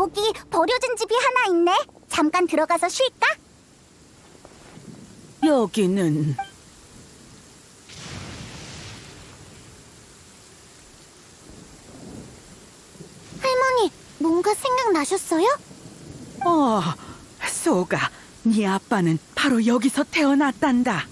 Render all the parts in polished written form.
저기 버려진 집이 하나 있네. 잠깐 들어가서 쉴까? 여기는 할머니, 뭔가 생각나셨어요? 소가, 네 아빠는 바로 여기서 태어났단다.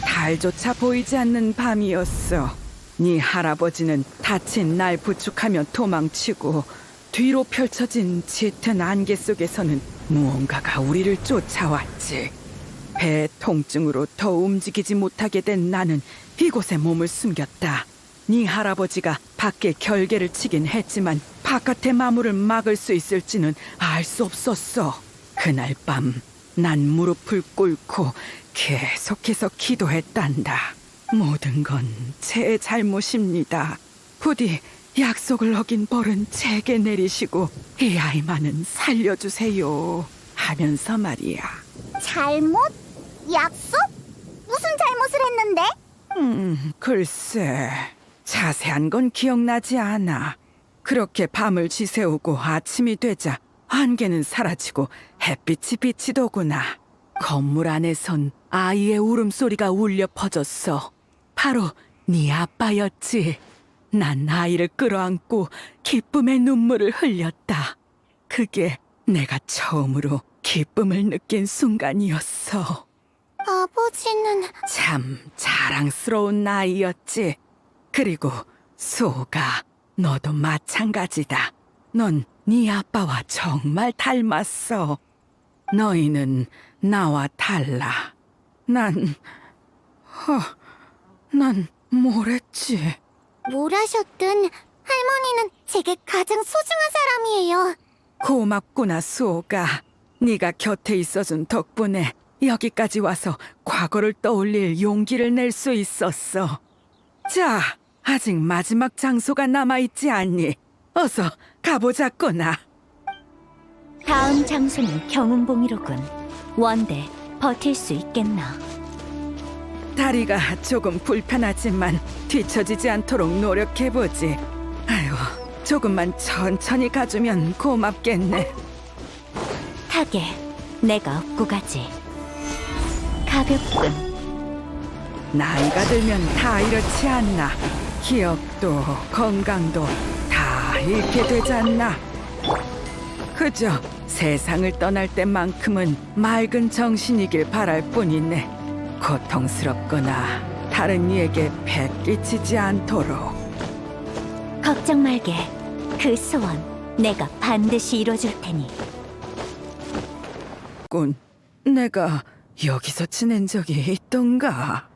달조차 보이지 않는 밤이었어. 네 할아버지는 다친 날 부축하며 도망치고 뒤로 펼쳐진 짙은 안개 속에서는 무언가가 우리를 쫓아왔지. 배 통증으로 더 움직이지 못하게 된 나는 이곳에 몸을 숨겼다. 네 할아버지가 밖에 결계를 치긴 했지만 바깥의 마물을 막을 수 있을지는 알 수 없었어. 그날 밤 난 무릎을 꿇고 계속해서 기도했단다. 모든 건 제 잘못입니다. 부디 약속을 어긴 벌은 제게 내리시고 이 아이만은 살려주세요 하면서 말이야. 잘못? 약속? 무슨 잘못을 했는데? 글쎄, 자세한 건 기억나지 않아. 그렇게 밤을 지새우고 아침이 되자 안개는 사라지고 햇빛이 비치더구나. 건물 안에선 아이의 울음소리가 울려 퍼졌어. 바로 네 아빠였지. 난 아이를 끌어안고 기쁨의 눈물을 흘렸다. 그게 내가 처음으로 기쁨을 느낀 순간이었어. 아버지는... 참 자랑스러운 아이였지. 그리고 소가, 너도 마찬가지다. 넌 네 아빠와 정말 닮았어. 너희는 나와 달라. 난 뭘 했지? 뭘 하셨든 할머니는 제게 가장 소중한 사람이에요. 고맙구나, 수호가. 네가 곁에 있어준 덕분에 여기까지 와서 과거를 떠올릴 용기를 낼 수 있었어. 자, 아직 마지막 장소가 남아있지 않니? 어서 가보자꾸나. 다음 장소는 경운봉이로군. 원대 버틸 수 있겠나? 다리가 조금 불편하지만 뒤처지지 않도록 노력해보지. 아유, 조금만 천천히 가주면 고맙겠네. 타게 내가 업고 가지. 가볍군. 나이가 들면 다 이렇지 않나. 기억도 건강도 다 잃게 되지 않나. 그저 세상을 떠날 때만큼은 맑은 정신이길 바랄 뿐이네. 고통스럽거나 다른 이에게 배 끼치지 않도록. 걱정 말게. 그 소원 내가 반드시 이뤄줄 테니. 군, 내가 여기서 지낸 적이 있던가?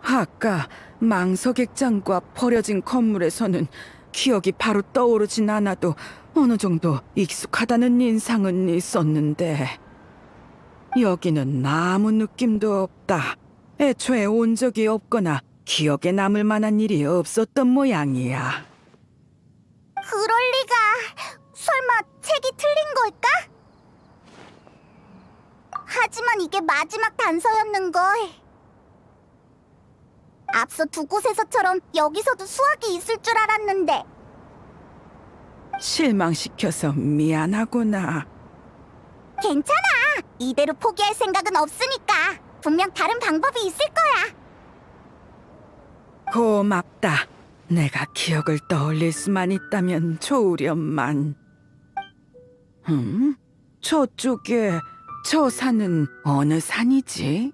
아까 망석액장과 버려진 건물에서는 기억이 바로 떠오르진 않아도 어느 정도 익숙하다는 인상은 있었는데 여기는 아무 느낌도 없다. 애초에 온 적이 없거나 기억에 남을 만한 일이 없었던 모양이야. 그럴 리가... 설마 책이 틀린 걸까? 하지만 이게 마지막 단서였는걸. 앞서 두 곳에서처럼 여기서도 수학이 있을 줄 알았는데. 실망시켜서 미안하구나. 괜찮아. 이대로 포기할 생각은 없으니까. 분명 다른 방법이 있을 거야. 고맙다. 내가 기억을 떠올릴 수만 있다면 좋으련만. 저쪽에 저 산은 어느 산이지?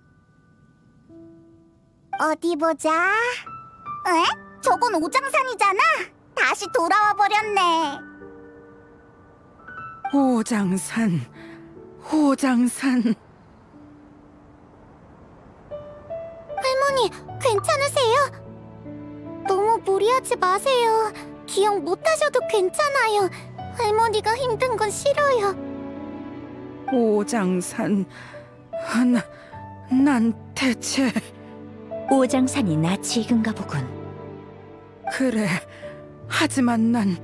어디 보자. 에? 저건 오장산이잖아. 다시 돌아와 버렸네. 호장산, 호장산. 할머니, 괜찮으세요? 너무 무리하지 마세요. 기억 못하셔도 괜찮아요. 할머니가 힘든 건 싫어요. 호장산. 난 대체... 오장산이 낯이 익은가 보군. 그래. 하지만 난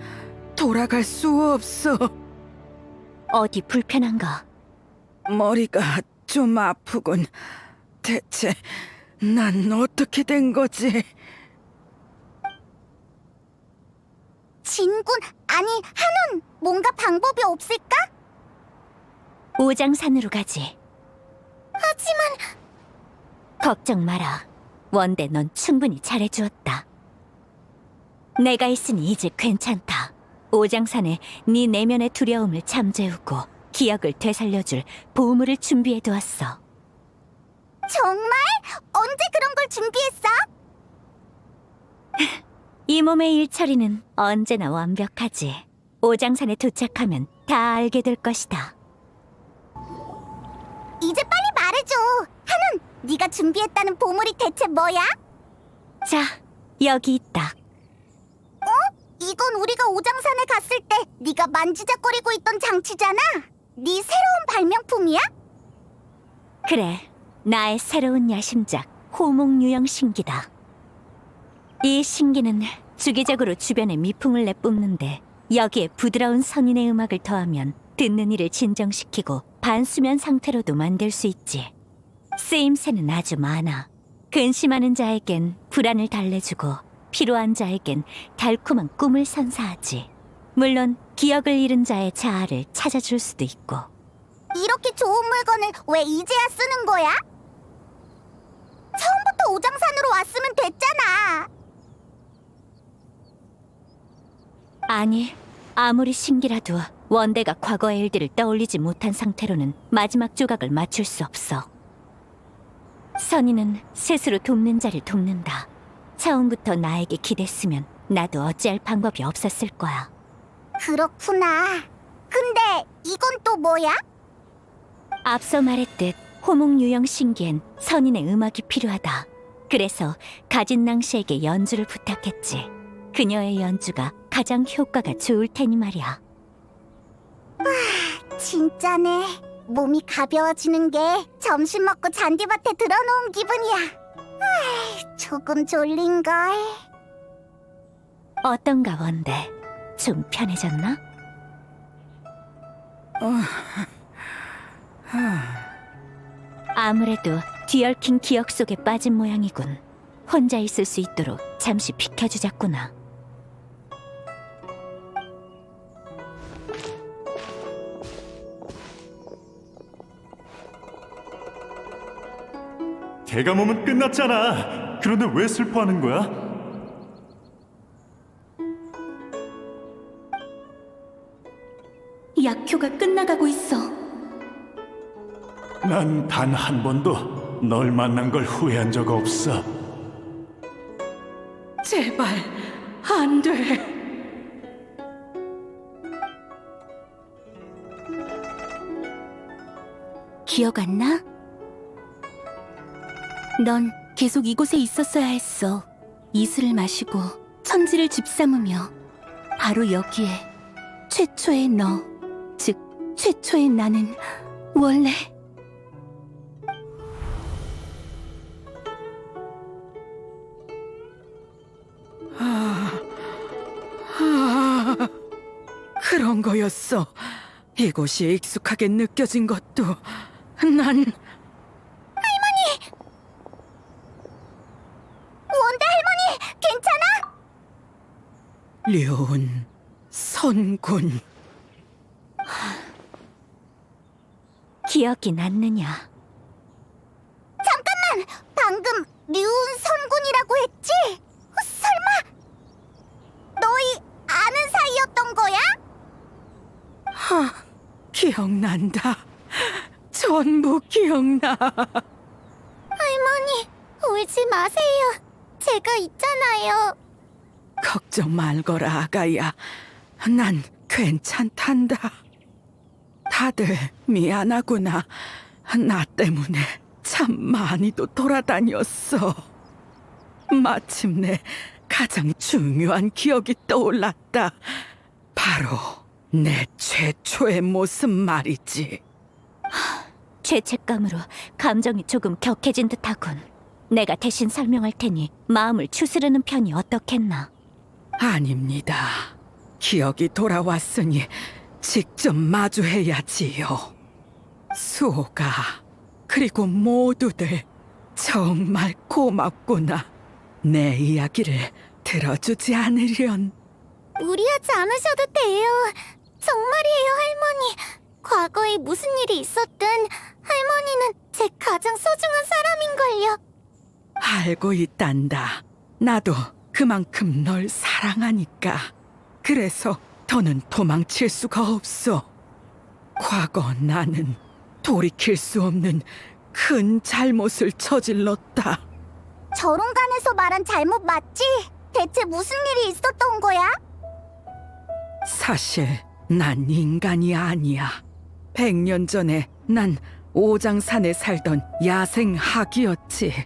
돌아갈 수 없어. 어디 불편한가? 머리가 좀 아프군. 대체 난 어떻게 된 거지? 진군, 아니, 한운, 뭔가 방법이 없을까? 오장산으로 가지. 하지만, 걱정 마라. 원대 넌 충분히 잘해주었다. 내가 있으니 이제 괜찮다. 오장산에 네 내면의 두려움을 잠재우고 기억을 되살려줄 보물을 준비해두었어. 정말? 언제 그런 걸 준비했어? 이 몸의 일처리는 언제나 완벽하지. 오장산에 도착하면 다 알게 될 것이다. 이제 빨리 말해줘. 한운, 네가 준비했다는 보물이 대체 뭐야? 자, 여기 있다. 이건 우리가 오장산에 갔을 때 네가 만지작거리고 있던 장치잖아. 네 새로운 발명품이야? 그래, 나의 새로운 야심작 호몽유형 신기다. 이 신기는 주기적으로 주변에 미풍을 내뿜는데 여기에 부드러운 선인의 음악을 더하면 듣는 이를 진정시키고 반수면 상태로도 만들 수 있지. 쓰임새는 아주 많아. 근심하는 자에겐 불안을 달래주고 필요한 자에겐 달콤한 꿈을 선사하지. 물론 기억을 잃은 자의 자아를 찾아줄 수도 있고. 이렇게 좋은 물건을 왜 이제야 쓰는 거야? 처음부터 오장산으로 왔으면 됐잖아. 아니, 아무리 신기라도 원대가 과거의 일들을 떠올리지 못한 상태로는 마지막 조각을 맞출 수 없어. 선인은 스스로 돕는 자를 돕는다. 처음부터 나에게 기댔으면 나도 어찌할 방법이 없었을 거야. 그렇구나. 근데 이건 또 뭐야? 앞서 말했듯 호몽유형 신기엔 선인의 음악이 필요하다. 그래서 가진낭 씨에게 연주를 부탁했지. 그녀의 연주가 가장 효과가 좋을 테니 말이야. 진짜네. 몸이 가벼워지는 게 점심 먹고 잔디밭에 들어놓은 기분이야. 조금 졸린걸. 어떤가 원대? 좀 편해졌나? 아무래도 뒤얽힌 기억 속에 빠진 모양이군. 혼자 있을 수 있도록 잠시 비켜주자꾸나. 개가 몸은 끝났잖아. 그런데 왜 슬퍼하는 거야? 약효가 끝나가고 있어. 난 단 한 번도 널 만난 걸 후회한 적 없어. 제발 안 돼. 기억 안 나? 넌 계속 이곳에 있었어야 했어. 이슬을 마시고 천지를 집삼으며 바로 여기에 최초의 너, 즉 최초의 나는 원래 그런 거였어. 이곳이 익숙하게 느껴진 것도 난 원대 할머니, 괜찮아? 류운 선군. 기억이 났느냐? 잠깐만! 방금 류운 선군이라고 했지? 설마 너희 아는 사이였던 거야? 기억난다. 전부 기억나. 할머니, 울지 마세요. 제가 있잖아요. 걱정 말거라, 아가야. 난 괜찮단다. 다들 미안하구나. 나 때문에 참 많이도 돌아다녔어. 마침내 가장 중요한 기억이 떠올랐다. 바로 내 최초의 모습 말이지. 죄책감으로 감정이 조금 격해진 듯하군. 내가 대신 설명할 테니 마음을 추스르는 편이 어떻겠나? 아닙니다. 기억이 돌아왔으니 직접 마주해야지요. 수호가, 그리고 모두들 정말 고맙구나. 내 이야기를 들어주지 않으련. 무리하지 않으셔도 돼요. 정말이에요, 할머니. 과거에 무슨 일이 있었든 할머니는 제 가장 소중한 사람인걸요. 알고 있단다. 나도 그만큼 널 사랑하니까. 그래서 더는 도망칠 수가 없어. 과거 나는 돌이킬 수 없는 큰 잘못을 저질렀다. 저론간에서 말한 잘못 맞지? 대체 무슨 일이 있었던 거야? 사실 난 인간이 아니야. 100년 전에 난 오장산에 살던 야생 학이었지.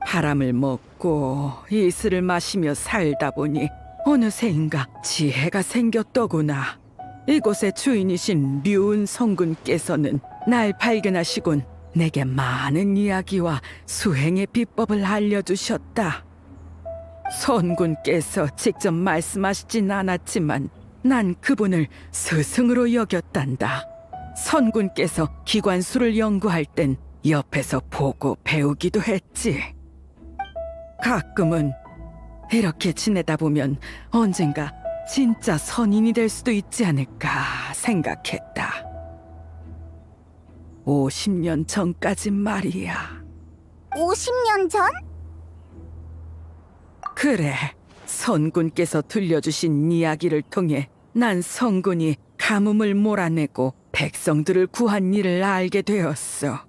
바람을 먹고 이슬을 마시며 살다 보니 어느새인가 지혜가 생겼더구나. 이곳의 주인이신 류은 성군께서는 날 발견하시곤 내게 많은 이야기와 수행의 비법을 알려주셨다. 선군께서 직접 말씀하시진 않았지만 난 그분을 스승으로 여겼단다. 선군께서 기관수를 연구할 땐 옆에서 보고 배우기도 했지. 가끔은 이렇게 지내다 보면 언젠가 진짜 선인이 될 수도 있지 않을까 생각했다. 50년 전까진 말이야. 50년 전? 그래, 선군께서 들려주신 이야기를 통해 난 성군이 가뭄을 몰아내고 백성들을 구한 일을 알게 되었어.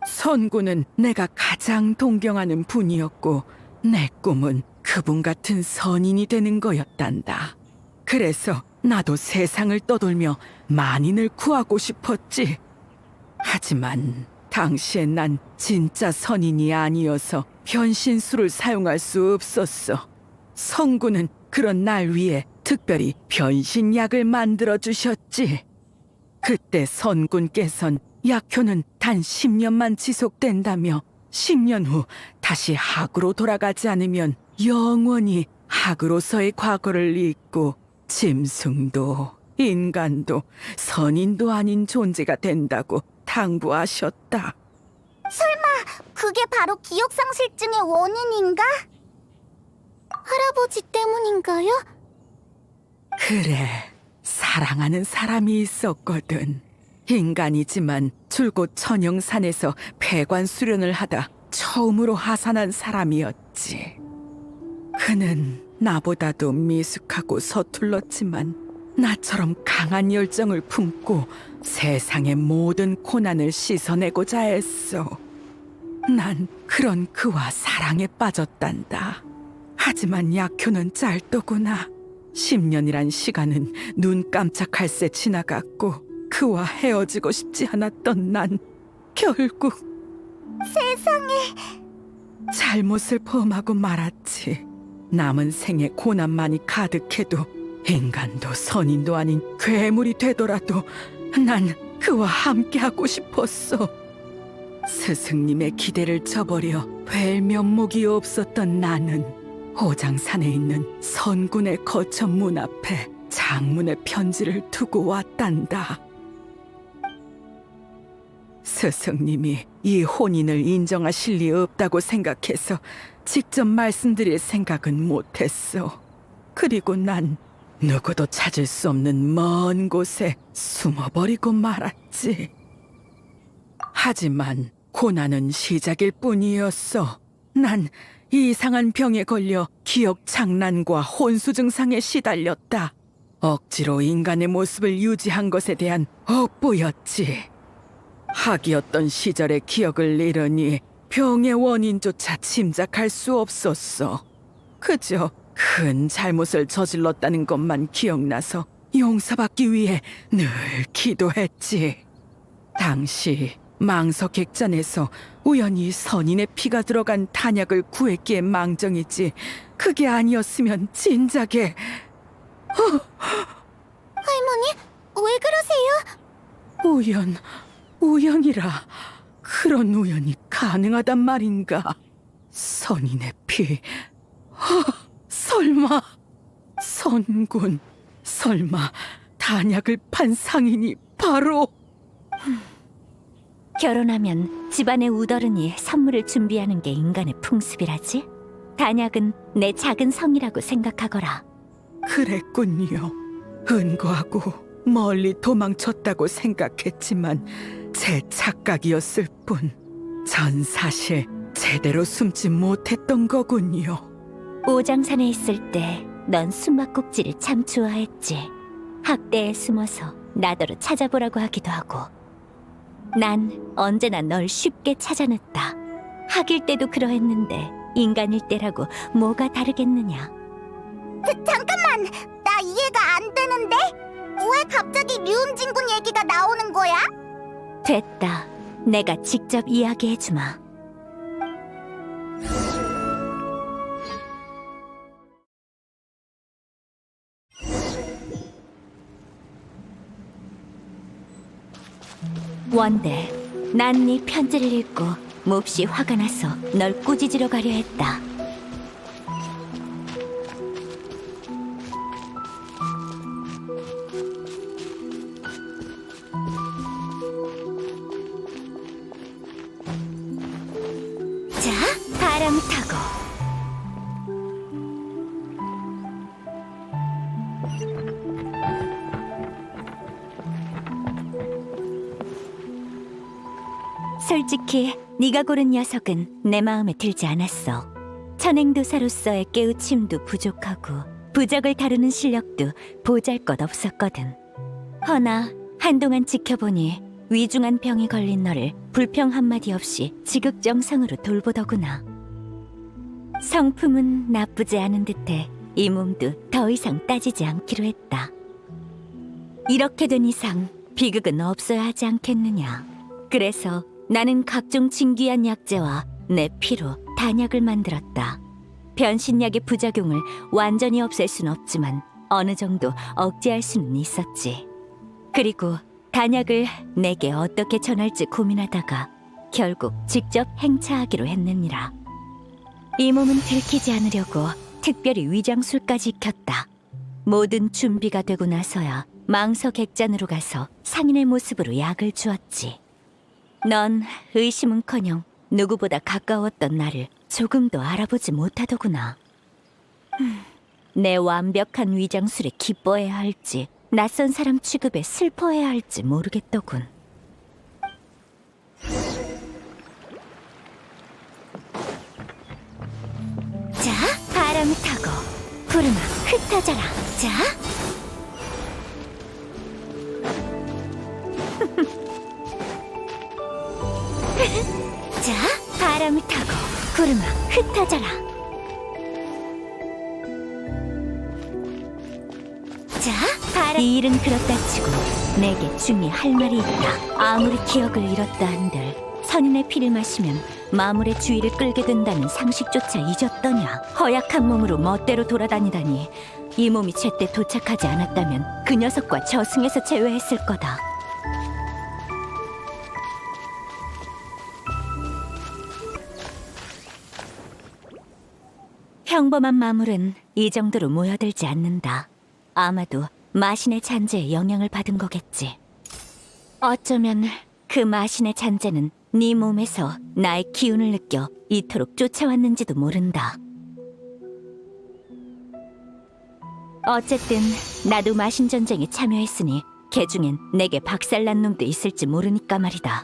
선군은 내가 가장 동경하는 분이었고 내 꿈은 그분 같은 선인이 되는 거였단다. 그래서 나도 세상을 떠돌며 만인을 구하고 싶었지. 하지만 당시에 난 진짜 선인이 아니어서 변신술을 사용할 수 없었어. 성군은 그런 날 위해 특별히 변신약을 만들어 주셨지. 그때 선군께선 약효는 단 10년만 지속된다며 10년 후 다시 학으로 돌아가지 않으면 영원히 학으로서의 과거를 잊고 짐승도 인간도 선인도 아닌 존재가 된다고 당부하셨다. 그게 바로 기억상실증의 원인인가? 할아버지 때문인가요? 그래, 사랑하는 사람이 있었거든. 인간이지만 줄곧 천영산에서 폐관 수련을 하다 처음으로 하산한 사람이었지. 그는 나보다도 미숙하고 서툴렀지만 나처럼 강한 열정을 품고 세상의 모든 고난을 씻어내고자 했어. 난 그런 그와 사랑에 빠졌단다. 하지만 약효는 짧더구나. 10년이란 시간은 눈 깜짝할 새 지나갔고 그와 헤어지고 싶지 않았던 난 결국 세상에. 잘못을 범하고 말았지. 남은 생에 고난만이 가득해도 인간도 선인도 아닌 괴물이 되더라도 난 그와 함께하고 싶었어. 스승님의 기대를 저버려 뵐 면목이 없었던 나는 오장산에 있는 선군의 거처 문 앞에 장문의 편지를 두고 왔단다. 스승님이 이 혼인을 인정하실 리 없다고 생각해서 직접 말씀드릴 생각은 못했어. 그리고 난 누구도 찾을 수 없는 먼 곳에 숨어버리고 말았지. 하지만 고난은 시작일 뿐이었어. 난 이상한 병에 걸려 기억 장난과 혼수 증상에 시달렸다. 억지로 인간의 모습을 유지한 것에 대한 업보였지. 학이었던 시절의 기억을 잃으니 병의 원인조차 짐작할 수 없었어. 그저 큰 잘못을 저질렀다는 것만 기억나서 용서받기 위해 늘 기도했지. 당시 망석객잔에서 우연히 선인의 피가 들어간 단약을 구했기에 망정이지 그게 아니었으면 진작에... 할머니, 왜 그러세요? 우연이라. 그런 우연이 가능하단 말인가? 선인의 피... 설마... 선군... 설마 단약을 판 상인이 바로... 결혼하면 집안의 우더른이 선물을 준비하는 게 인간의 풍습이라지. 단약은 내 작은 성이라고 생각하거라. 그랬군요. 은고하고 멀리 도망쳤다고 생각했지만 제 착각이었을 뿐. 전 사실 제대로 숨지 못했던 거군요. 오장산에 있을 때 넌 숨바꼭질을 참 좋아했지. 학대에 숨어서 나더러 찾아보라고 하기도 하고. 난 언제나 널 쉽게 찾아냈다. 학일 때도 그러했는데 인간일 때라고 뭐가 다르겠느냐. 잠깐만! 나 이해가 안 되는데? 왜 갑자기 류음진군 얘기가 나오는 거야? 됐다. 내가 직접 이야기해주마. 원대, 난 네 편지를 읽고 몹시 화가 나서 널 꾸짖으러 가려 했다. 자, 바람 타고. 솔직히 네가 고른 녀석은 내 마음에 들지 않았어. 천행도사로서의 깨우침도 부족하고 부적을 다루는 실력도 보잘것없었거든. 허나 한동안 지켜보니 위중한 병에 걸린 너를 불평 한마디 없이 지극정성으로 돌보더구나. 성품은 나쁘지 않은 듯해 이 몸도 더 이상 따지지 않기로 했다. 이렇게 된 이상 비극은 없어야 하지 않겠느냐. 그래서 나는 각종 진귀한 약재와 내 피로 단약을 만들었다. 변신약의 부작용을 완전히 없앨 순 없지만 어느 정도 억제할 수는 있었지. 그리고 단약을 내게 어떻게 전할지 고민하다가 결국 직접 행차하기로 했느니라. 이 몸은 들키지 않으려고 특별히 위장술까지 익혔다. 모든 준비가 되고 나서야 망서객잔으로 가서 상인의 모습으로 약을 주었지. 넌 의심은커녕 누구보다 가까웠던 나를 조금도 알아보지 못하더구나. 내 완벽한 위장술에 기뻐해야 할지 낯선 사람 취급에 슬퍼해야 할지 모르겠더군. 자, 바람을 타고 구름아 흩어져라. 자, 자, 바람을 타고 구름아 흩어져라. 자, 바람. 이 일은 그렇다 치고 내게 중히 할 말이 있다. 아무리 기억을 잃었다 한들 선인의 피를 마시면 마물의 주의를 끌게 된다는 상식조차 잊었더냐. 허약한 몸으로 멋대로 돌아다니다니 이 몸이 제때 도착하지 않았다면 그 녀석과 저승에서 제외했을 거다. 평범한 마물은 이 정도로 모여들지 않는다. 아마도 마신의 잔재에 영향을 받은 거겠지. 어쩌면 그 마신의 잔재는 네 몸에서 나의 기운을 느껴 이토록 쫓아왔는지도 모른다. 어쨌든 나도 마신 전쟁에 참여했으니 개 중엔 내게 박살난 놈도 있을지 모르니까 말이다.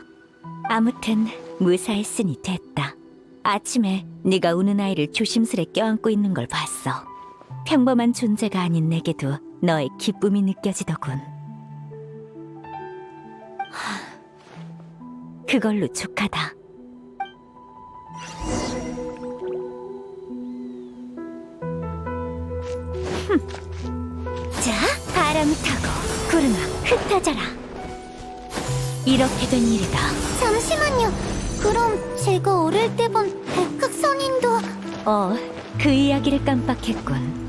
아무튼 무사했으니 됐다. 아침에 네가 우는 아이를 조심스레 껴안고 있는 걸 봤어. 평범한 존재가 아닌 내게도 너의 기쁨이 느껴지더군. 그걸로 족하다. 자, 바람을 타고 구름아 흩어져라. 이렇게 된 일이다. 잠시만요. 그럼 제가 어릴 때 본 백흑선인도 그 이야기를 깜빡했군.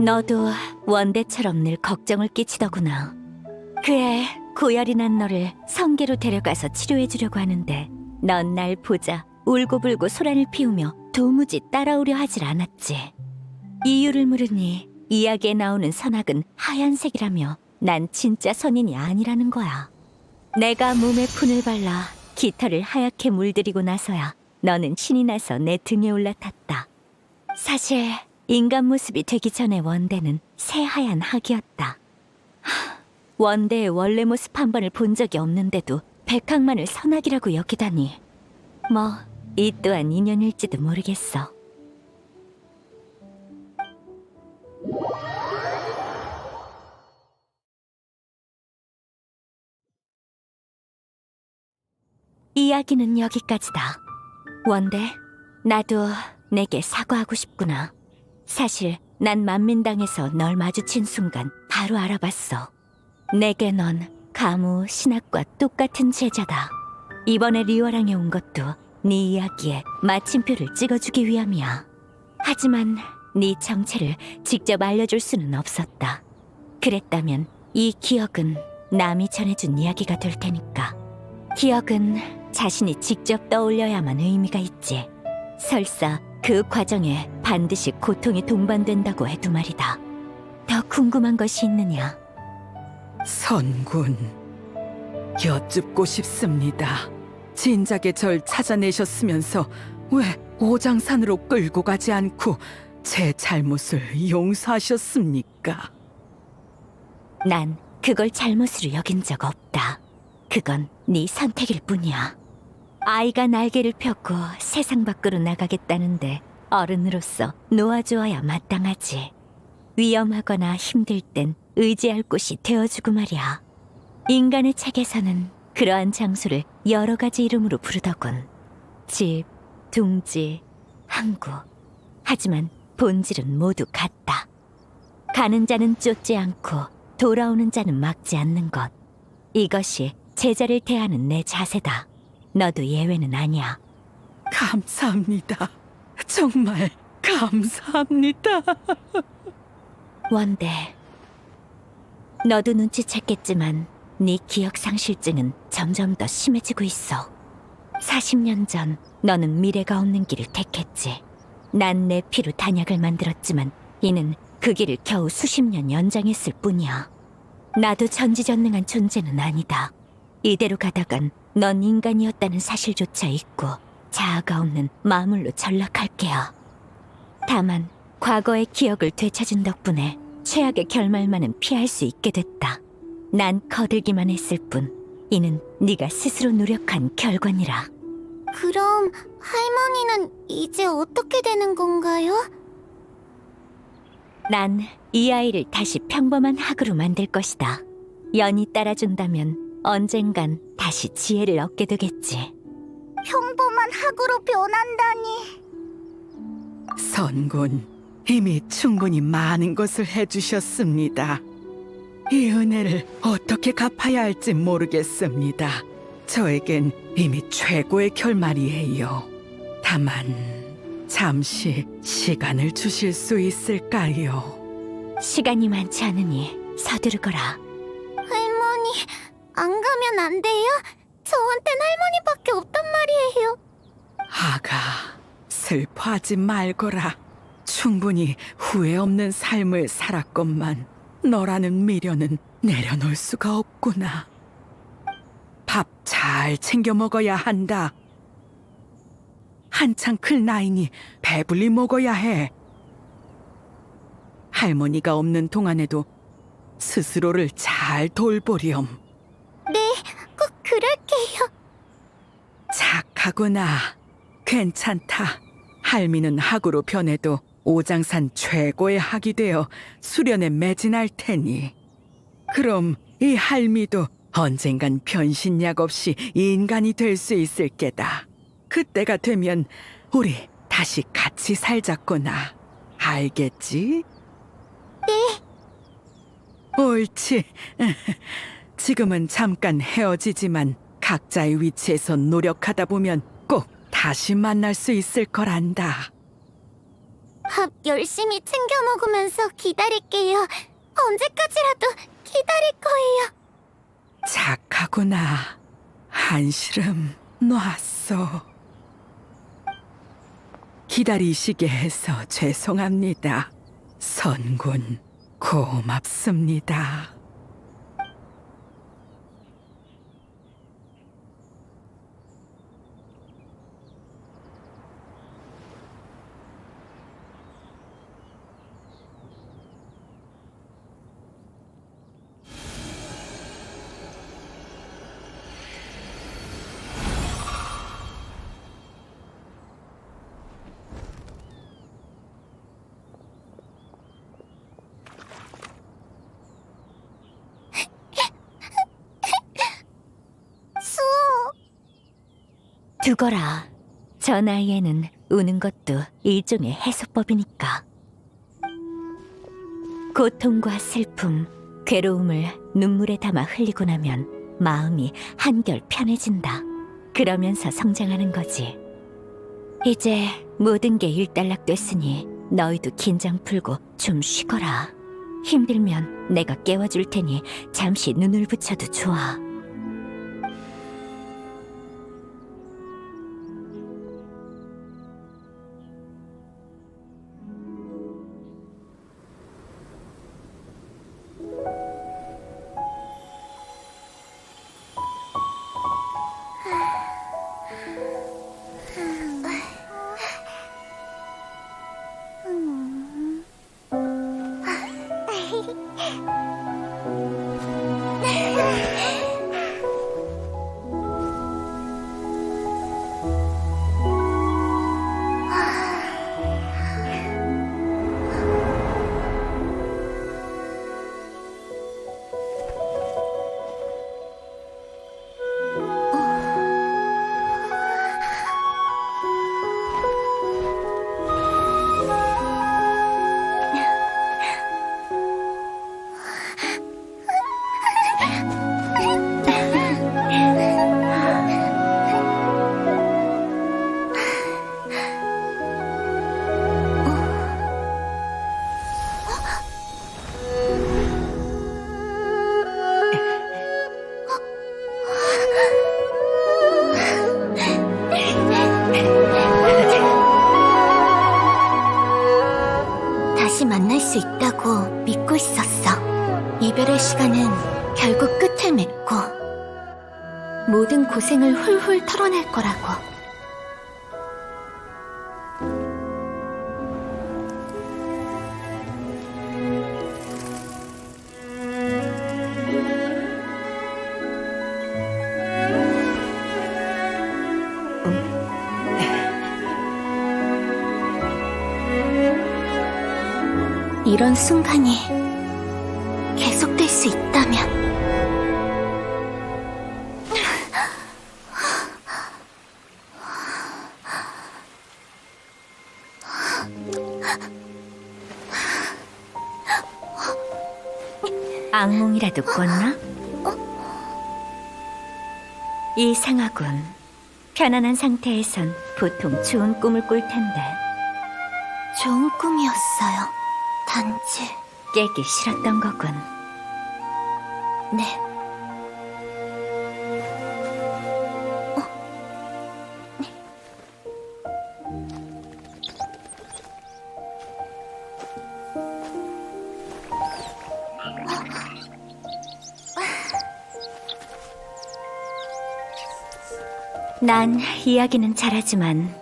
너도 원대처럼 늘 걱정을 끼치더구나. 그래, 고열이 난 너를 성계로 데려가서 치료해주려고 하는데 넌 날 보자 울고불고 소란을 피우며 도무지 따라오려 하질 않았지. 이유를 물으니 이야기에 나오는 선악은 하얀색이라며 난 진짜 선인이 아니라는 거야. 내가 몸에 푼을 발라 깃털을 하얗게 물들이고 나서야 너는 신이 나서 내 등에 올라탔다. 사실 인간 모습이 되기 전에 원대는 새하얀 학이었다. 원대의 원래 모습 한 번을 본 적이 없는데도 백학만을 선악이라고 여기다니. 뭐 이 또한 인연일지도 모르겠어. 이야기는 여기까지다. 원대, 나도 내게 사과하고 싶구나. 사실 난 만민당에서 널 마주친 순간 바로 알아봤어. 내게 넌 가무 신학과 똑같은 제자다. 이번에 리워랑에 온 것도 네 이야기에 마침표를 찍어주기 위함이야. 하지만 네 정체를 직접 알려줄 수는 없었다. 그랬다면 이 기억은 남이 전해준 이야기가 될 테니까. 기억은 자신이 직접 떠올려야만 의미가 있지. 설사 그 과정에 반드시 고통이 동반된다고 해도 말이다. 더 궁금한 것이 있느냐? 선군, 여쭙고 싶습니다. 진작에 절 찾아내셨으면서 왜 오장산으로 끌고 가지 않고 제 잘못을 용서하셨습니까? 난 그걸 잘못으로 여긴 적 없다. 그건 네 선택일 뿐이야. 아이가 날개를 펴고 세상 밖으로 나가겠다는데 어른으로서 놓아주어야 마땅하지. 위험하거나 힘들 땐 의지할 곳이 되어주고 말이야. 인간의 책에서는 그러한 장소를 여러 가지 이름으로 부르더군. 집, 둥지, 항구. 하지만 본질은 모두 같다. 가는 자는 쫓지 않고 돌아오는 자는 막지 않는 것. 이것이 제자를 대하는 내 자세다. 너도 예외는 아니야. 감사합니다. 정말 감사합니다. 원대, 너도 눈치챘겠지만 네 기억 상실증은 점점 더 심해지고 있어. 40년 전 너는 미래가 없는 길을 택했지. 난 내 피로 단약을 만들었지만 이는 그 길을 겨우 수십 년 연장했을 뿐이야. 나도 전지전능한 존재는 아니다. 이대로 가다간 넌 인간이었다는 사실조차 잊고 자아가 없는 마물로 전락할 게야. 다만 과거의 기억을 되찾은 덕분에 최악의 결말만은 피할 수 있게 됐다. 난 거들기만 했을 뿐 이는 네가 스스로 노력한 결과니라. 그럼 할머니는 이제 어떻게 되는 건가요? 난 이 아이를 다시 평범한 학으로 만들 것이다. 연이 따라준다면 언젠간 다시 지혜를 얻게 되겠지. 평범한 학으로 변한다니. 선군, 이미 충분히 많은 것을 해주셨습니다. 이 은혜를 어떻게 갚아야 할지 모르겠습니다. 저에겐 이미 최고의 결말이에요. 다만 잠시 시간을 주실 수 있을까요? 시간이 많지 않으니 서두르거라. 할머니, 안 가면 안 돼요? 저한텐 할머니밖에 없단 말이에요. 아가, 슬퍼하지 말거라. 충분히 후회 없는 삶을 살았건만 너라는 미련은 내려놓을 수가 없구나. 밥 잘 챙겨 먹어야 한다. 한창 클 나이니 배불리 먹어야 해. 할머니가 없는 동안에도 스스로를 잘 돌보렴. 네, 꼭 그럴게요. 착하구나. 괜찮다. 할미는 학으로 변해도 오장산 최고의 학이 되어 수련에 매진할 테니. 그럼 이 할미도 언젠간 변신약 없이 인간이 될 수 있을 게다. 그때가 되면 우리 다시 같이 살자꾸나. 알겠지? 네. 옳지. 지금은 잠깐 헤어지지만 각자의 위치에서 노력하다 보면 꼭 다시 만날 수 있을 거란다. 밥 열심히 챙겨 먹으면서 기다릴게요. 언제까지라도 기다릴 거예요. 착하구나. 한시름 놨어. 기다리시게 해서 죄송합니다. 선군, 고맙습니다. 수호, 두거라. 저 나이에는 우는 것도 일종의 해소법이니까. 고통과 슬픔, 괴로움을 눈물에 담아 흘리고 나면 마음이 한결 편해진다. 그러면서 성장하는 거지. 이제 모든 게 일단락됐으니 너희도 긴장 풀고 좀 쉬거라. 힘들면 내가 깨워줄 테니 잠시 눈을 붙여도 좋아. 다시 만날 수 있다고 믿고 있었어. 이별의 시간은 결국 끝을 맺고 모든 고생을 훌훌 털어낼 거라고. 이런 순간이 계속될 수 있다면 악몽이라도 꿨나? 이상하군. 편안한 상태에선 보통 좋은 꿈을 꿀 텐데 좋은 꿈이었어요. 단지 깨기 싫었던 거군. 네. 난 이야기는 잘하지만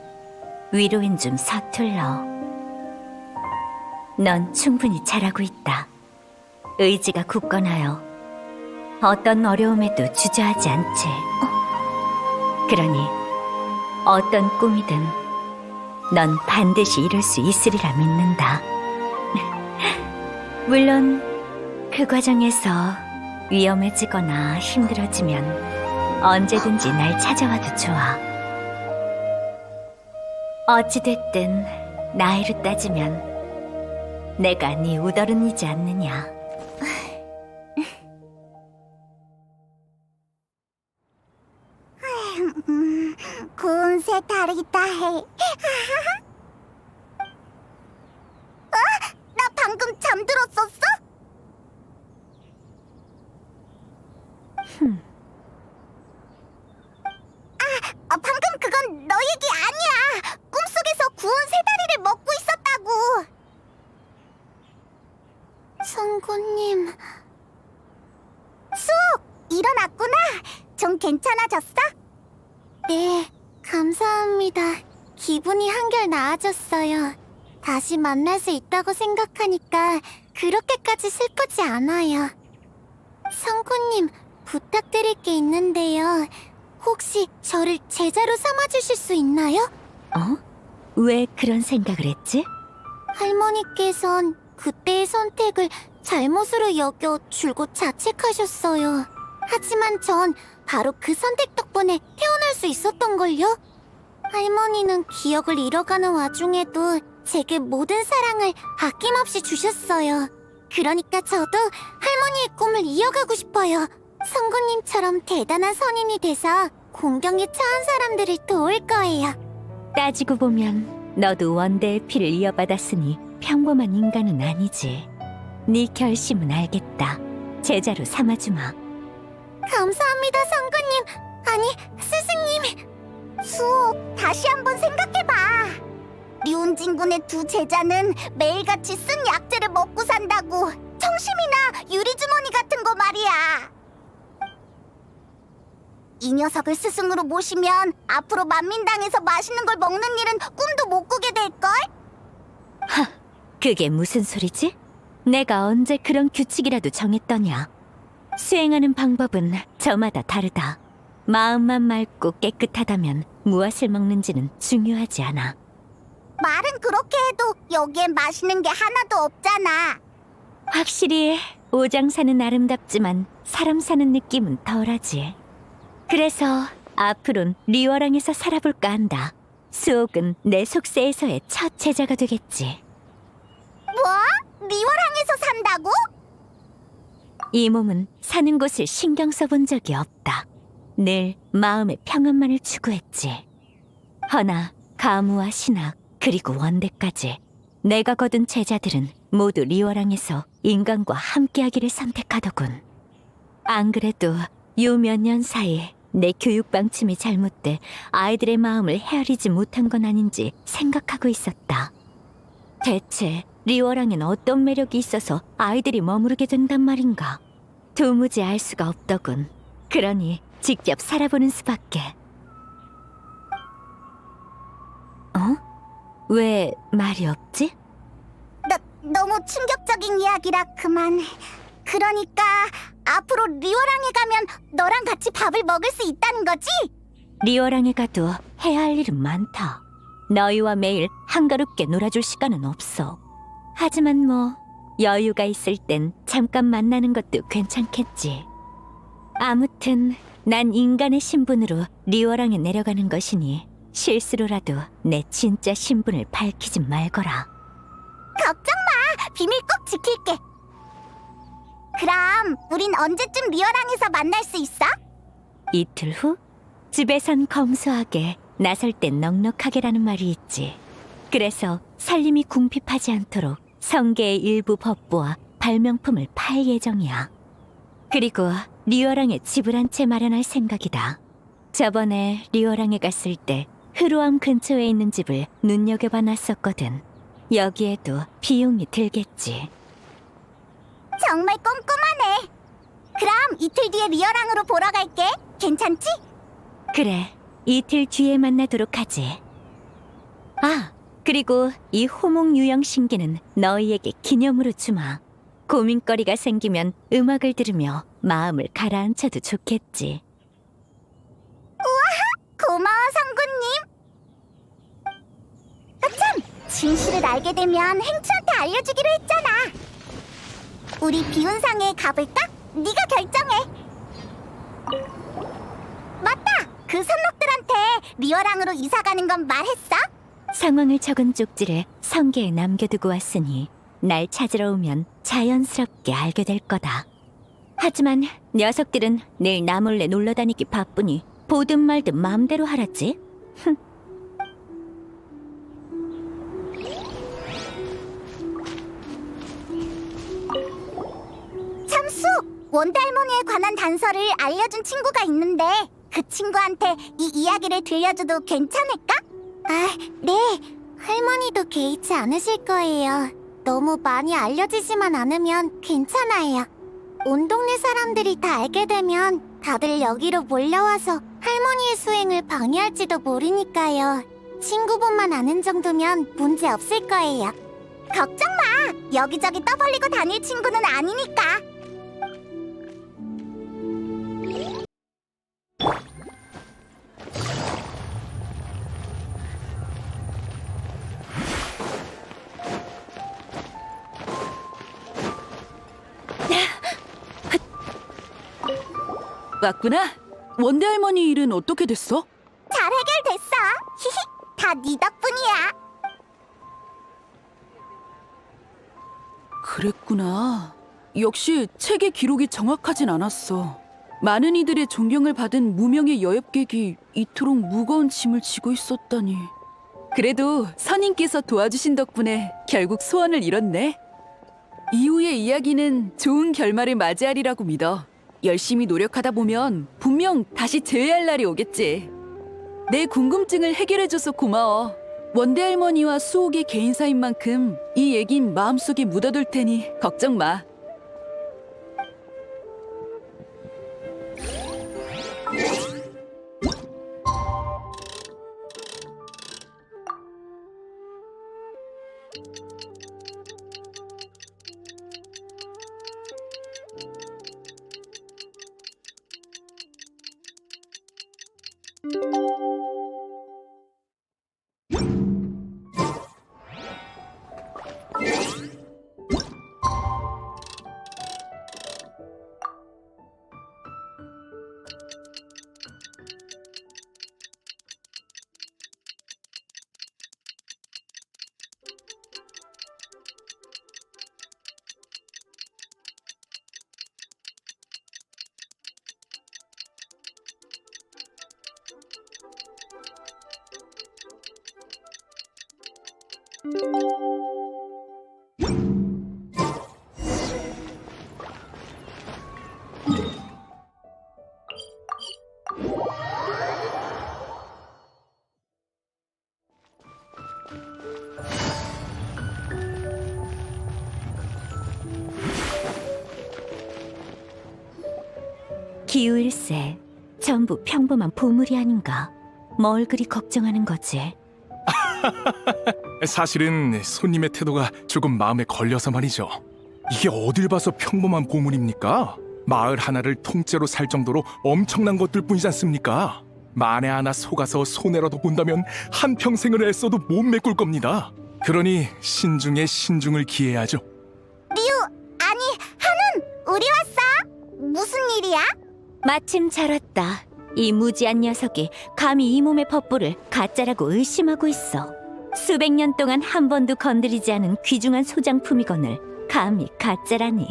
위로엔 좀 서툴러. 넌 충분히 잘하고 있다. 의지가 굳건하여 어떤 어려움에도 주저하지 않지. 그러니 어떤 꿈이든 넌 반드시 이룰 수 있으리라 믿는다. 물론 그 과정에서 위험해지거나 힘들어지면 언제든지 날 찾아와도 좋아. 어찌됐든 나이로 따지면 내가 네 우더른이지 않느냐. 고운 새 다리다 해. 나 방금 잠들었었어? 방금 그건 너 얘기 아니야. 꿈속에서 구운 새 성구님... 수옥! 일어났구나! 좀 괜찮아졌어? 네, 감사합니다. 기분이 한결 나아졌어요. 다시 만날 수 있다고 생각하니까 그렇게까지 슬프지 않아요. 성구님, 부탁드릴 게 있는데요. 혹시 저를 제자로 삼아주실 수 있나요? 어? 왜 그런 생각을 했지? 할머니께선 그때의 선택을 잘못으로 여겨 줄곧 자책하셨어요. 하지만 전 바로 그 선택 덕분에 태어날 수 있었던걸요? 할머니는 기억을 잃어가는 와중에도 제게 모든 사랑을 아낌없이 주셨어요. 그러니까 저도 할머니의 꿈을 이어가고 싶어요. 성구님처럼 대단한 선인이 돼서 공경에 처한 사람들을 도울 거예요. 따지고 보면 너도 원대의 피를 이어받았으니 평범한 인간은 아니지. 네 결심은 알겠다. 제자로 삼아주마. 감사합니다, 성구님. 아니, 스승님. 수옥, 다시 한번 생각해봐. 류운진군의 두 제자는 매일같이 쓴 약재를 먹고 산다고. 청심이나 유리주머니 같은 거 말이야. 이 녀석을 스승으로 모시면 앞으로 만민당에서 맛있는 걸 먹는 일은 꿈도 못 꾸게 될걸? 그게 무슨 소리지? 내가 언제 그런 규칙이라도 정했더냐? 수행하는 방법은 저마다 다르다. 마음만 맑고 깨끗하다면 무엇을 먹는지는 중요하지 않아. 말은 그렇게 해도 여기엔 맛있는 게 하나도 없잖아. 확실히 오장 사는 아름답지만 사람 사는 느낌은 덜하지. 그래서 앞으론 리워랑에서 살아볼까 한다. 수옥은 내 속세에서의 첫 제자가 되겠지. 뭐? 리월항에서 산다고? 이 몸은 사는 곳을 신경 써본 적이 없다. 늘 마음의 평안만을 추구했지. 허나 가무와 신학 그리고 원대까지 내가 거둔 제자들은 모두 리워랑에서 인간과 함께하기를 선택하더군. 안 그래도 요 몇 년 사이 내 교육 방침이 잘못돼 아이들의 마음을 헤아리지 못한 건 아닌지 생각하고 있었다. 대체 리워랑엔 어떤 매력이 있어서 아이들이 머무르게 된단 말인가? 도무지 알 수가 없더군. 그러니 직접 살아보는 수밖에. 어? 왜 말이 없지? 너무 충격적인 이야기라 그만. 그러니까 앞으로 리워랑에 가면 너랑 같이 밥을 먹을 수 있다는 거지? 리워랑에 가도 해야 할 일은 많다. 너희와 매일 한가롭게 놀아줄 시간은 없어. 하지만 뭐 여유가 있을 땐 잠깐 만나는 것도 괜찮겠지. 아무튼 난 인간의 신분으로 리워랑에 내려가는 것이니 실수로라도 내 진짜 신분을 밝히지 말거라. 걱정 마. 비밀 꼭 지킬게. 그럼 우린 언제쯤 리워랑에서 만날 수 있어? 이틀 후 집에선 검소하게 나설 땐 넉넉하게라는 말이 있지. 그래서 살림이 궁핍하지 않도록 성계의 일부 법부와 발명품을 팔 예정이야. 그리고 리워랑에 집을 한 채 마련할 생각이다. 저번에 리워랑에 갔을 때 흐루암 근처에 있는 집을 눈여겨봐 놨었거든. 여기에도 비용이 들겠지. 정말 꼼꼼하네. 그럼 이틀 뒤에 리워랑으로 보러 갈게. 괜찮지? 그래, 이틀 뒤에 만나도록 하지. 아, 그리고 이 호목 유형 신기는 너희에게 기념으로 주마. 고민거리가 생기면 음악을 들으며 마음을 가라앉혀도 좋겠지. 고마워, 성구님. 아참! 진실을 알게 되면 행추한테 알려주기로 했잖아. 우리 비운상에 가볼까? 네가 결정해. 맞다! 그 선록들한테 리워랑으로 이사가는 건 말했어? 상황을 적은 쪽지를 성게에 남겨두고 왔으니 날 찾으러 오면 자연스럽게 알게 될 거다. 하지만 녀석들은 늘 나 몰래 놀러 다니기 바쁘니 보든 말든 마음대로 하라지. 참수! 원대 할머니에 관한 단서를 알려준 친구가 있는데 그 친구한테 이 이야기를 들려줘도 괜찮을까? 아, 네. 할머니도 개의치 않으실 거예요. 너무 많이 알려지지만 않으면 괜찮아요. 온 동네 사람들이 다 알게 되면 다들 여기로 몰려와서 할머니의 수행을 방해할지도 모르니까요. 친구분만 아는 정도면 문제 없을 거예요. 걱정 마! 여기저기 떠벌리고 다닐 친구는 아니니까. 왔구나. 원대 할머니 일은 어떻게 됐어? 잘 해결됐어. 히히, 다 네 덕분이야. 그랬구나. 역시 책의 기록이 정확하진 않았어. 많은 이들의 존경을 받은 무명의 여엽객이 이토록 무거운 짐을 지고 있었다니. 그래도 선인께서 도와주신 덕분에 결국 소원을 이뤘네. 이후의 이야기는 좋은 결말을 맞이하리라고 믿어. 열심히 노력하다 보면 분명 다시 재회할 날이 오겠지. 내 궁금증을 해결해줘서 고마워. 원대 할머니와 수옥의 개인사인 만큼 이 얘긴 마음속에 묻어둘 테니 걱정 마. 기우일세, 전부 평범한 보물이 아닌가. 뭘 그리 걱정하는 거지? 사실은 손님의 태도가 조금 마음에 걸려서 말이죠. 이게 어딜 봐서 평범한 보물입니까? 마을 하나를 통째로 살 정도로 엄청난 것들 뿐이지 않습니까? 만에 하나 속아서 손해라도 본다면 한평생을 애써도 못 메꿀 겁니다. 그러니 신중에 신중을 기해야죠. 아니, 한운! 우리 왔어? 무슨 일이야? 마침 잘 왔다. 이 무지한 녀석이 감히 이 몸의 법부를 가짜라고 의심하고 있어. 수백 년 동안 한 번도 건드리지 않은 귀중한 소장품이거늘 감히 가짜라니.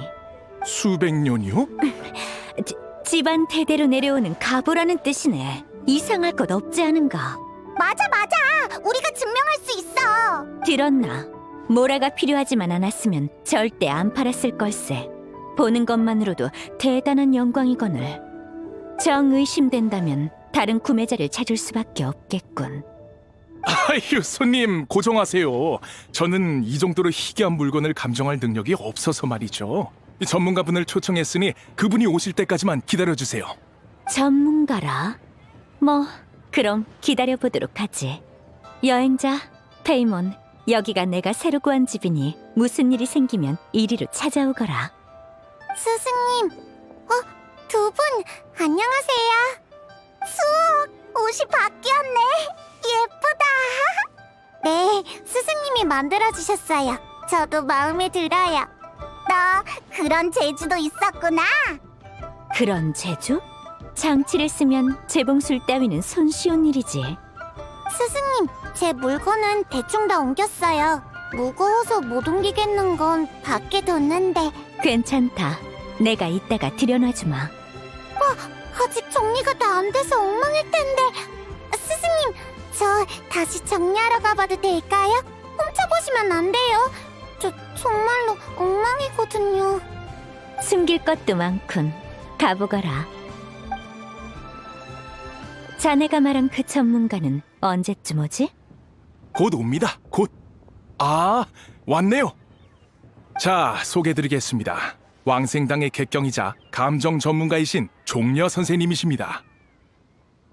수백 년이요? 집안 대대로 내려오는 가보라는 뜻이네. 이상할 것 없지 않은가? 맞아. 우리가 증명할 수 있어. 들었나? 모라가 필요하지만 않았으면 절대 안 팔았을 걸세. 보는 것만으로도 대단한 영광이거늘. 정 의심된다면 다른 구매자를 찾을 수밖에 없겠군. 아휴, 손님 고정하세요. 저는 이 정도로 희귀한 물건을 감정할 능력이 없어서 말이죠. 전문가분을 초청했으니 그분이 오실 때까지만 기다려주세요. 전문가라? 뭐 그럼 기다려보도록 하지. 여행자, 페이몬, 여기가 내가 새로 구한 집이니 무슨 일이 생기면 이리로 찾아오거라. 스승님, 두 분, 안녕하세요. 수옥, 옷이 바뀌었네. 예쁘다. 네, 스승님이 만들어주셨어요. 저도 마음에 들어요. 너 그런 재주도 있었구나. 그런 재주? 장치를 쓰면 재봉술 따위는 손쉬운 일이지. 스승님, 제 물건은 대충 다 옮겼어요. 무거워서 못 옮기겠는 건 밖에 뒀는데. 괜찮다. 내가 이따가 들여놔주마. 아직 정리가 다 안 돼서 엉망일 텐데. 스승님, 저 다시 정리하러 가봐도 될까요? 훔쳐보시면 안 돼요. 저 정말로 엉망이거든요. 숨길 것도 많군. 가보거라. 자네가 말한 그 전문가는 언제쯤 오지? 곧 옵니다. 곧. 아, 왔네요. 자, 소개드리겠습니다. 왕생당의 객경이자 감정 전문가이신 종려 선생님이십니다.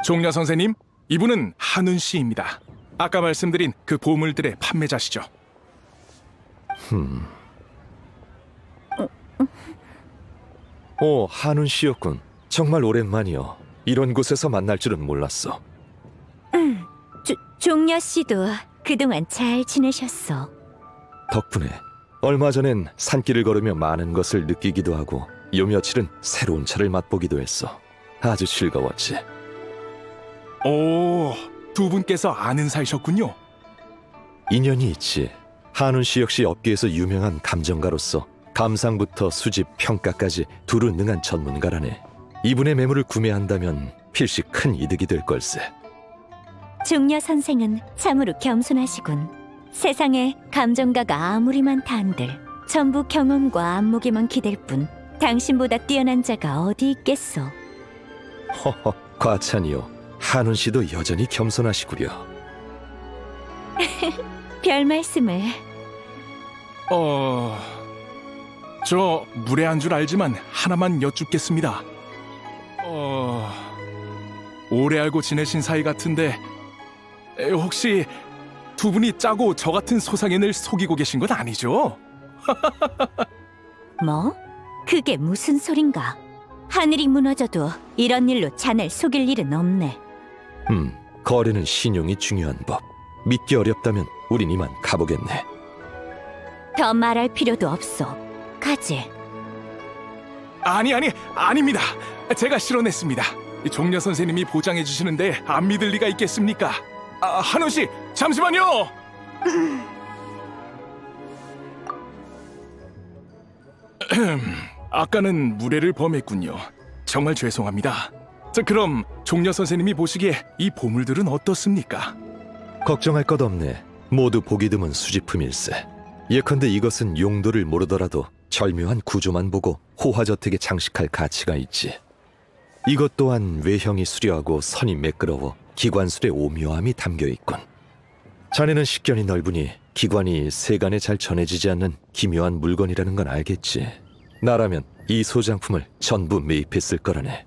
종려 선생님, 이분은 한운 씨입니다. 아까 말씀드린 그 보물들의 판매자시죠. 오, 한운 씨였군. 정말 오랜만이여. 이런 곳에서 만날 줄은 몰랐어. 종려 씨도 그동안 잘 지내셨어. 덕분에 얼마 전엔 산길을 걸으며 많은 것을 느끼기도 하고 요 며칠은 새로운 차를 맛보기도 했어. 아주 즐거웠지. 오, 두 분께서 아는 사이셨군요. 인연이 있지. 한운 씨 역시 업계에서 유명한 감정가로서 감상부터 수집, 평가까지 두루 능한 전문가라네. 이분의 매물을 구매한다면 필시 큰 이득이 될 걸세. 종려 선생은 참으로 겸손하시군. 세상에 감정가가 아무리 많다 한들 전부 경험과 안목에만 기댈 뿐 당신보다 뛰어난 자가 어디 있겠소. 허허, 과찬이요. 한운 씨도 여전히 겸손하시구려. 별 말씀을. 저 무례한 줄 알지만 하나만 여쭙겠습니다. 오래 알고 지내신 사이 같은데 혹시 두 분이 짜고 저 같은 소상인을 속이고 계신 건 아니죠? 뭐? 그게 무슨 소린가? 하늘이 무너져도 이런 일로 자넬 속일 일은 없네. 거래는 신용이 중요한 법. 믿기 어렵다면 우린 이만 가보겠네. 더 말할 필요도 없어. 가지. 아닙니다. 제가 실언했습니다. 종려 선생님이 보장해 주시는데 안 믿을 리가 있겠습니까? 한우 씨, 잠시만요. 아까는 무례를 범했군요. 정말 죄송합니다. 자, 그럼 종려 선생님이 보시기에 이 보물들은 어떻습니까? 걱정할 것 없네. 모두 보기 드문 수집품일세. 예컨대 이것은 용도를 모르더라도 절묘한 구조만 보고 호화저택에 장식할 가치가 있지. 이것 또한 외형이 수려하고 선이 매끄러워 기관술의 오묘함이 담겨있군. 자네는 식견이 넓으니 기관이 세간에 잘 전해지지 않는 기묘한 물건이라는 건 알겠지. 나라면 이 소장품을 전부 매입했을 거라네.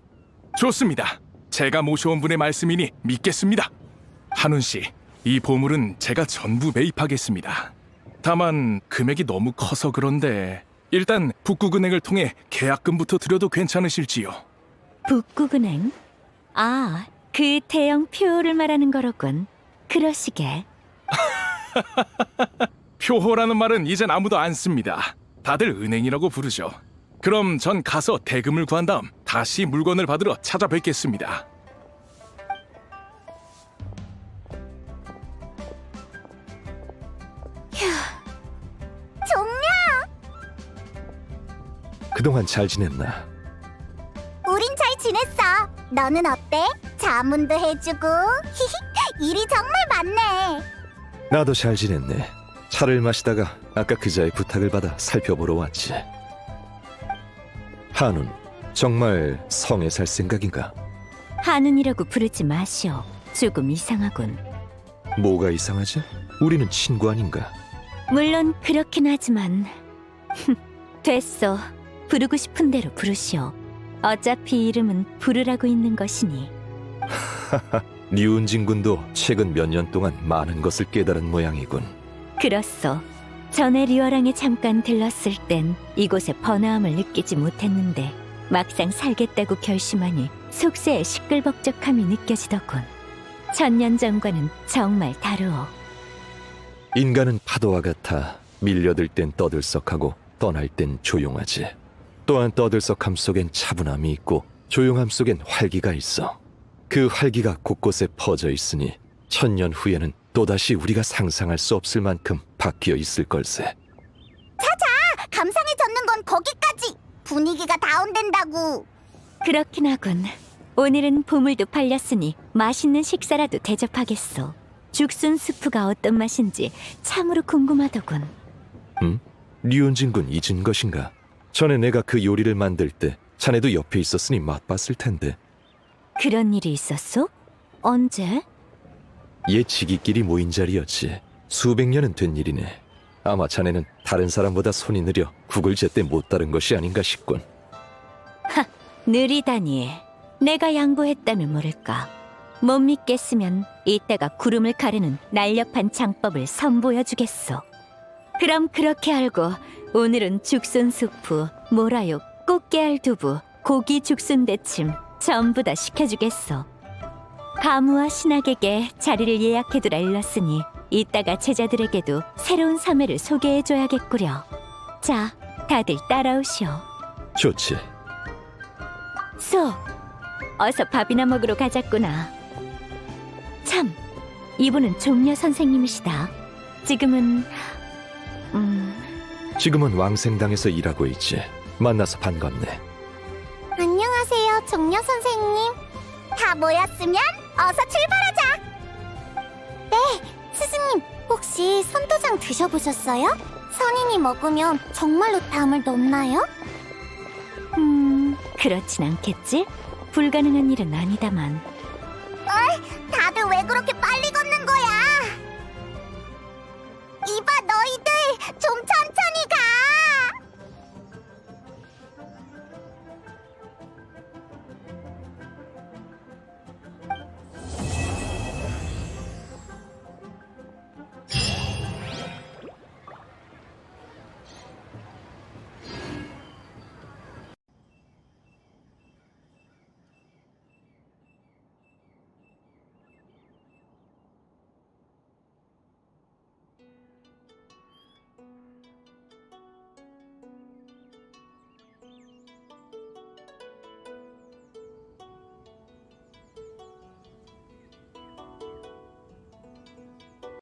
좋습니다. 제가 모셔온 분의 말씀이니 믿겠습니다. 한운 씨, 이 보물은 제가 전부 매입하겠습니다. 다만 금액이 너무 커서 그런데 일단 북구은행을 통해 계약금부터 드려도 괜찮으실지요? 북구은행? 아, 그 대형 표를 말하는 거로군. 그러시게. 표호라는 말은 이젠 아무도 안 씁니다. 다들 은행이라고 부르죠. 그럼 전 가서 대금을 구한 다음 다시 물건을 받으러 찾아뵙겠습니다. 종려! 그동안 잘 지냈나? 우린 잘 지냈어. 너는 어때? 자문도 해주고 일이 정말 많네. 나도 잘 지냈네. 차를 마시다가 아까 그자의 부탁을 받아 살펴보러 왔지. 한운, 정말 성에 살 생각인가? 한운이라고 부르지 마시오. 조금 이상하군. 뭐가 이상하지? 우리는 친구 아닌가? 물론 그렇긴 하지만 됐어. 부르고 싶은 대로 부르시오. 어차피 이름은 부르라고 있는 것이니. 류은진 군도 최근 몇 년 동안 많은 것을 깨달은 모양이군. 그렇소. 전에 리화랑에 잠깐 들렀을 땐 이곳의 번화함을 느끼지 못했는데 막상 살겠다고 결심하니 속세의 시끌벅적함이 느껴지더군. 천년 전과는 정말 다르오. 인간은 파도와 같아 밀려들 땐 떠들썩하고 떠날 땐 조용하지. 또한 떠들썩함 속엔 차분함이 있고 조용함 속엔 활기가 있어. 그 활기가 곳곳에 퍼져 있으니 천년 후에는 또다시 우리가 상상할 수 없을 만큼 바뀌어 있을 걸세. 감상에 젖는 건 거기까지. 분위기가 다운된다고. 그렇긴 하군. 오늘은 보물도 팔렸으니 맛있는 식사라도 대접하겠소. 죽순 수프가 어떤 맛인지 참으로 궁금하더군. 류은진 군 잊은 것인가? 전에 내가 그 요리를 만들 때 자네도 옆에 있었으니 맛봤을 텐데. 그런 일이 있었소? 언제? 옛 지기끼리 모인 자리였지. 수백 년은 된 일이네. 아마 자네는 다른 사람보다 손이 느려 국을 제때 못 따른 것이 아닌가 싶군. 느리다니. 내가 양보했다면 모를까. 못 믿겠으면 이따가 구름을 가르는 날렵한 장법을 선보여주겠소. 그럼 그렇게 알고 오늘은 죽순 수프, 모라육, 꽃게알 두부, 고기 죽순 데침 전부 다 시켜주겠소. 가무와 신학에게 자리를 예약해두라 일렀으니 이따가 제자들에게도 새로운 사매를 소개해줘야겠구려. 자, 다들 따라오시오. 좋지. 소, 어서 밥이나 먹으러 가자꾸나. 참, 이분은 종려 선생님이시다. 지금은 지금은 왕생당에서 일하고 있지. 만나서 반갑네. 안녕하세요, 종려 선생님. 다 모였으면 어서 출발하자. 네, 스승님, 혹시 선도장 드셔보셨어요? 선인이 먹으면 정말로 담을 넘나요? 그렇진 않겠지? 불가능한 일은 아니다만. 다들 왜 그렇게